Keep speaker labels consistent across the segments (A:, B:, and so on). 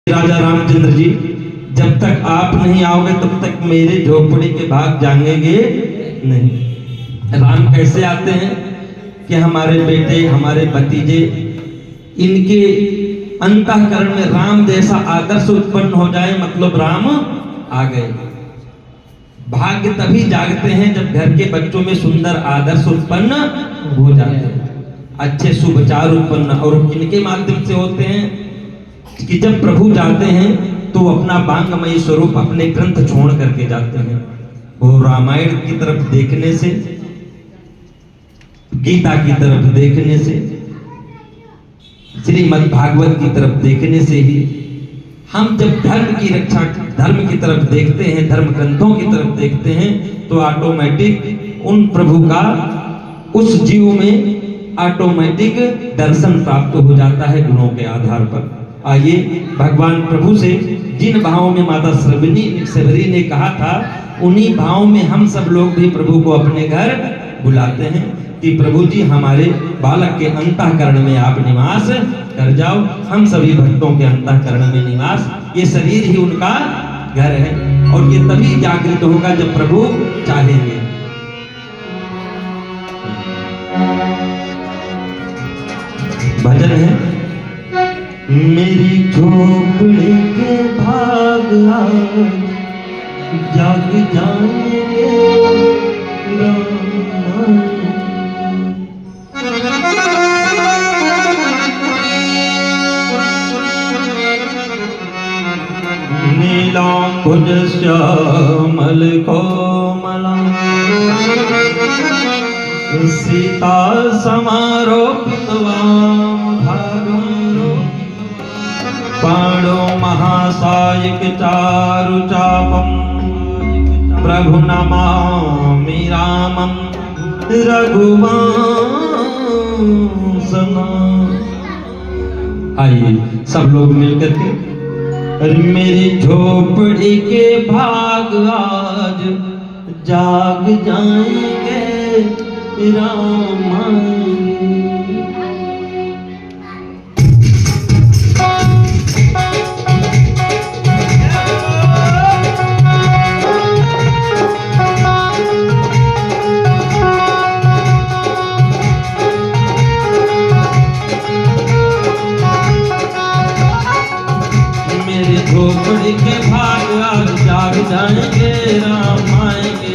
A: राजा रामचंद्र जी, जब तक आप नहीं आओगे तब तक मेरे झोपड़ी के भाग जाएंगे नहीं। राम कैसे आते हैं कि हमारे बेटे, हमारे भतीजे, इनके अंतःकरण में राम जैसा आदर्श उत्पन्न हो जाए, मतलब राम आ गए। भाग्य तभी जागते हैं जब घर के बच्चों में सुंदर आदर्श उत्पन्न हो जाते हैं, अच्छे सुविचार उत्पन्न। और इनके माध्यम से होते हैं कि जब प्रभु जाते हैं तो अपना बांगमयी स्वरूप, अपने ग्रंथ छोड़ करके जाते हैं। वो रामायण की तरफ देखने से, गीता की तरफ देखने से, श्रीमद् भागवत की तरफ देखने से ही हम जब धर्म की रक्षा, धर्म की तरफ देखते हैं, धर्म ग्रंथों की तरफ देखते हैं, तो ऑटोमेटिक उन प्रभु का उस जीव में ऑटोमेटिक दर्शन प्राप्त हो जाता है गुणों के आधार पर। आइए भगवान प्रभु से जिन भावों में माता सबरी ने कहा था, उन्हीं भावों में हम सब लोग भी प्रभु को अपने घर बुलाते हैं कि प्रभु जी हमारे बालक के अंतःकरण में आप निवास कर जाओ। हम सभी भक्तों के अंतःकरण में निवास, ये शरीर ही उनका घर है और ये तभी जागृत होगा जब प्रभु चाहेंगे। भजन है, मेरी झोपड़ी के भाग जाग जाएंगे नीलांबुज श्यामल कोमलम् सीता समारोपितवाम भागम् पाणो महासायिक चारु चापम प्रभु नमामि रामं रघुवंशनाथम्। आइए सब लोग मिलकर के, अरे मेरी झोपड़ी के भाग आज जाग जाएंगे राम आएंगे। झोपड़ी के भाग आज जाग जाएंगे राम आएंगे।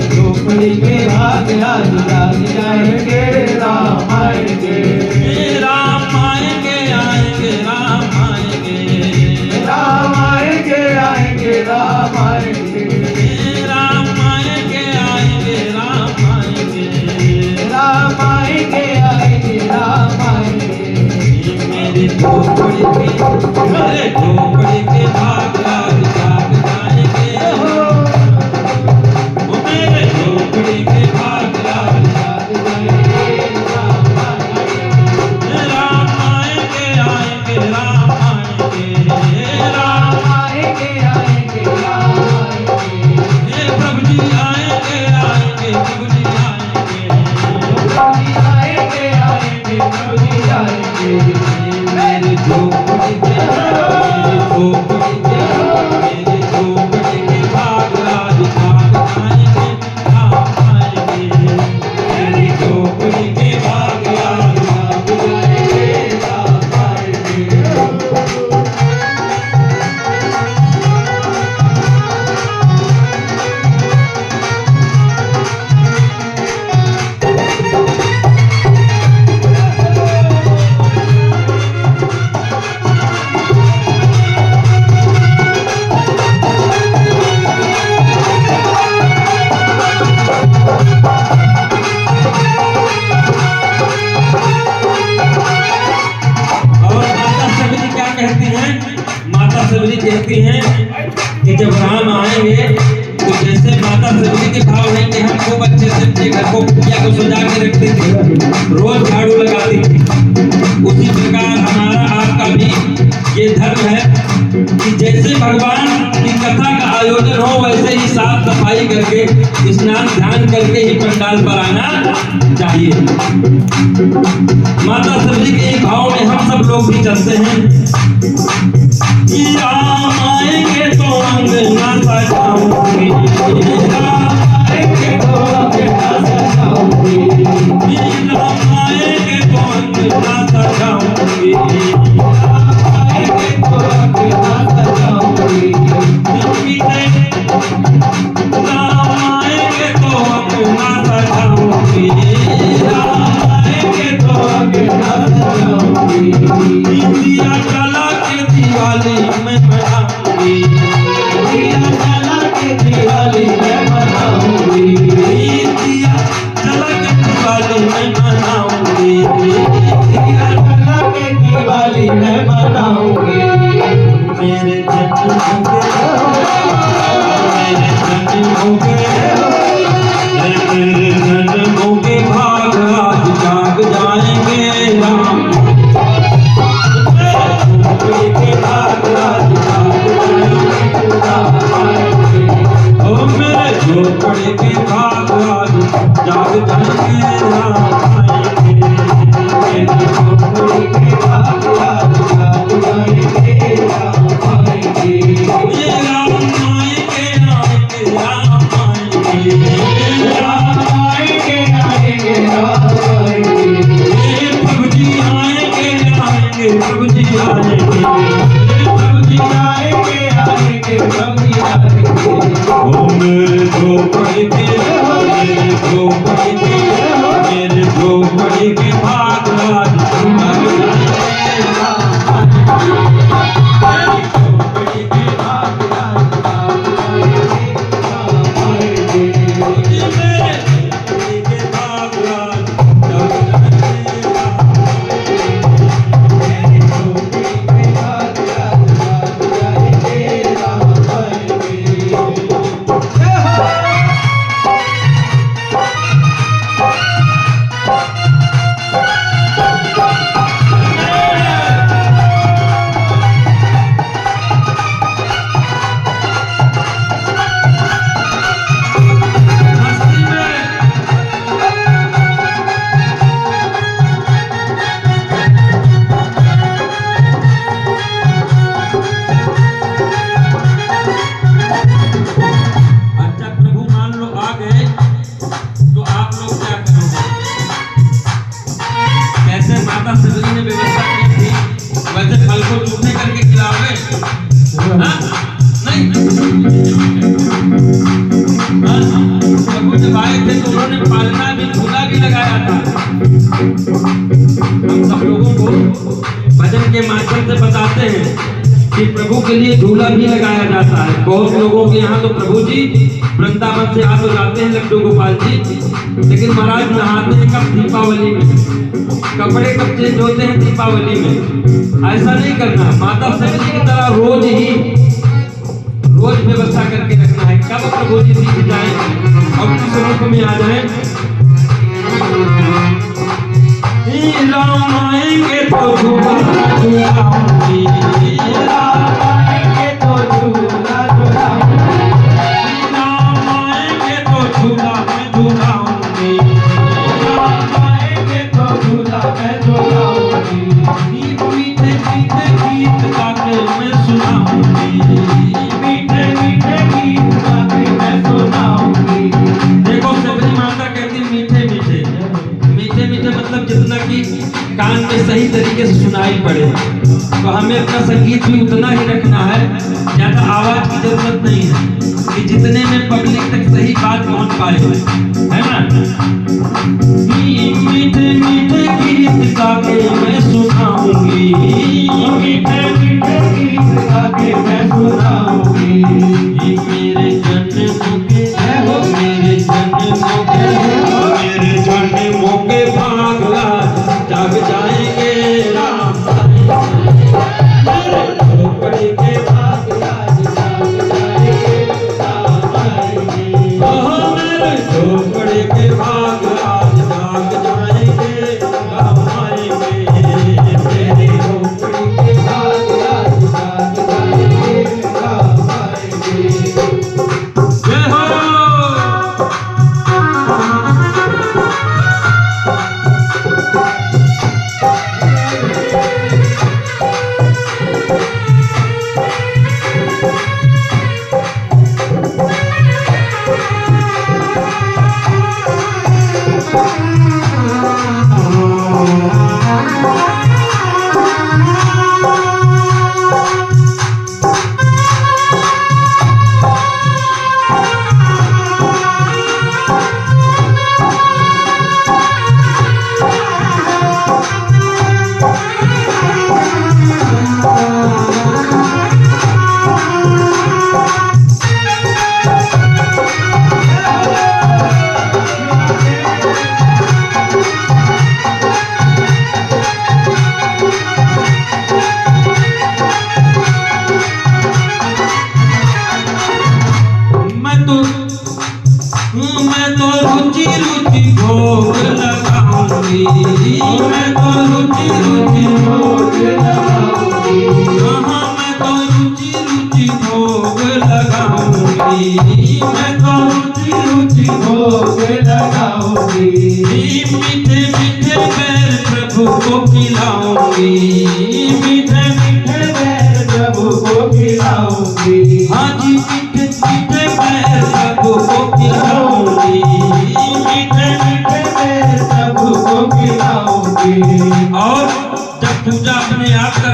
A: झोपड़ी के भाग आज जाग जाएंगे राम आएंगे। राम आएंगे आएंगे राम आएंगे। राम आएंगे आएंगे राम आएंगे। राम आएंगे आएंगे राम आएंगे। राम आएंगे आएंगे राम आएंगे। मेरी झोपड़ी के भाग आज जाग जाएंगे। वो मेरे झोपड़ी के भाग आज जाग जाएंगे। राम आएंगे आएंगे राम आएंगे। राम आएंगे आएंगे राम आएंगे। प्रभु जी आएंगे आएंगे प्रभु जी आएंगे। प्रभु जी आएंगे आएंगे प्रभु जी आएंगे। मेरी झोपड़ी के कहती हैं कि जब राम आएंगे तो जैसे माता सबरी के भाव हैं कि हम खूब अच्छे से अपने घर को, पुड़िया को सजा के रखते थे, रोज झाड़ू लगाती थी, उसी प्रकार हमारा आपका भी ये धर्म है कि जैसे भगवान की कथा का आयोजन हो वैसे ही साफ सफाई करके, स्नान ध्यान करके ही पंडाल पर आना चाहिए। माता सबरी के भाव में हम सब लोग भी चलते हैं। राम आएंगे तो अंगना सजाऊंगी, राम आएंगे तो अंगना सजाऊंगी, राम आएंगे तो अंगना सजाऊंगी, राम आएंगे तो अंगना सजाऊंगी, राम आएंगे तो अंगना सजाऊंगी, राम आएंगे तो अंगना सजाऊंगी, दिया जला के दिवाली में मनाऊंगी, दिया जला के दिवाली में मनाऊंगी, दिया जला के दिवाली में मनाऊंगी, दिया जला के दिवाली में मनाऊंगी, मेरे जन्मों के भाग आज जाग जाएंगे राम, के भाग आज जाग जाएंगे, ओ मेरे झोपड़े के भाग आज जाग जाएंगे राम आएंगे, मेरे झोपड़े के भाग आज जाग जाएंगे राम आएंगे, ये राम आएंगे आएंगे राम आएंगे, राम आएंगे आएंगे राम आएंगे, ये प्रभु जी आएंगे आएंगे प्रभु जी आएंगे, प्रभु जी आएंगे आएंगे प्रभु जी आएंगे, ओ मेरे झोपड़े के मेरे झोपड़े के भाग आज जाग जाएंगे राम आएंगे, झोपड़े के भाग आज जाग जाएंगे राम आएंगे, मेरे झोपड़े के भाग आज जाग जाएंगे राम आएंगे, झोपड़े के भाग आज जाग जाएंगे राम आएंगे। अच्छा प्रभु मान लो आ गए तो आप लोग क्या करोगे? कैसे माता सबरी ने व्यवस्था की थी वैसे फल को जूठे करके खिलाओगे? हाँ? नहीं। हाँ? प्रभु जब आए थे तो उन्होंने पालना भी झूला भी लगाया था। हम सब लोगों को भजन के माध्यम से बताते हैं कि प्रभु के लिए झूला भी लगाया जाता है। बहुत लोगों के यहाँ तो प्रभु जी वृंदावन से आ तो जाते हैं लड्डू गोपाल जी, लेकिन महाराज नहाते हैं कब? दीपावली में। कपड़े कब चेंज होते हैं? दीपावली में। ऐसा नहीं करना, माता सबरी की तरह रोज व्यवस्था करके रखना है। कब प्रभु जी सीख जाए और किस रूप में आ जाए? राम आएंगे तो झूला झूलाऊंगी, राम आएंगे तो झूला झूलाऊंगी, राम आएंगे तो झूला मैं झूलाऊंगी, राम आएंगे तो झूला मैं झूलाऊंगी, मीठे मीठे गीत गा के मैं सुनाऊंगी, मीठे मीठे गीत गा के मैं सुनाऊंगी। देखो सबरी माता कहती मीठे मीठे मतलब जितना कि कान में सही तरीके से सुनाई पड़े। तो हमें अपना संगीत भी उतना ही रखना है, ज्यादा आवाज की जरूरत नहीं है, कि जितने में पब्लिक तक सही बात पहुंच पाए, है ना? मीठे मीठे गीत गा के मैं सुनाऊंगी, मीठे मीठे गीत गा के मैं सुनाऊंगी, मेरे जन्मों के मेरे जन्मों के मेरे जन्मों के भाग आज जाग जाएंगे राम मेरे झोपड़े के भाग आज जाग जाएंगे राम आएंगे, मेरे झोपड़े के भाग आज जाग जाएंगे राम आएंगे, मेरे झोपड़े के भाग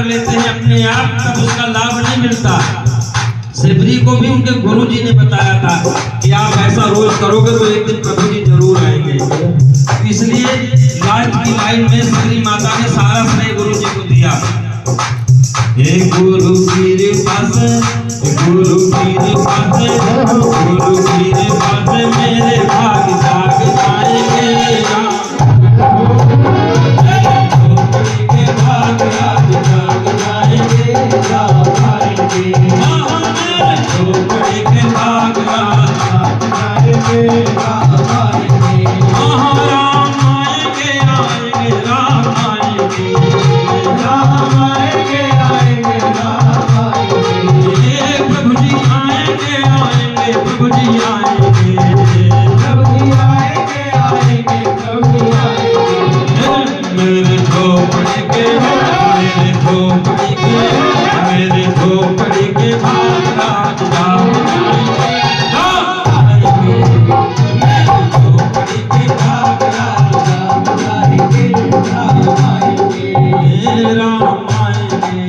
A: लेते हैं अपने आप, तब उसका लाभ नहीं मिलता। सेबरी को भी उनके गुरुजी ने बताया था कि आप ऐसा रोज करोगे तो एक दिन प्रभु जी जरूर आएंगे। इसलिए लास्ट की लाइन में श्री माता ने सारा श्रेय गुरुजी को दिया। हे गुरु की कृपा से, गुरु की कृपा से, गुरु की कृपा से मेरे भाग जाग जाएंगे। भाग जाग जाएंगे, झोपड़ी के भाग जाएंगे, राम आएंगे, आएंगे, राम आएंगे, राम आएंगे, आएंगे, राम आएंगे। प्रभु जी आएंगे, आएंगे, प्रभु जी आएंगे, प्रभु जी आएंगे, आएंगे, प्रभु जी आएंगे। मेरे झोपड़ी के, मेरे झोपड़ी के, मेरे झोपड़ी के भाग राज जाग जाएंगे, राम आएंगे। मेरे झोपड़ी के भाग राज जाग जाएंगे, राम आएंगे, राम आएंगे,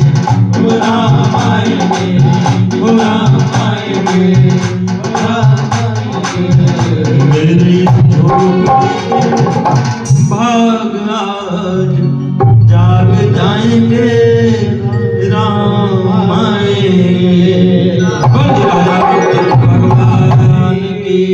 A: राम आएंगे, राम आएंगे, राम आएंगे। मेरी झोपड़ी के भाग आज जाग जाएंगे, राम आएंगे। भगवान की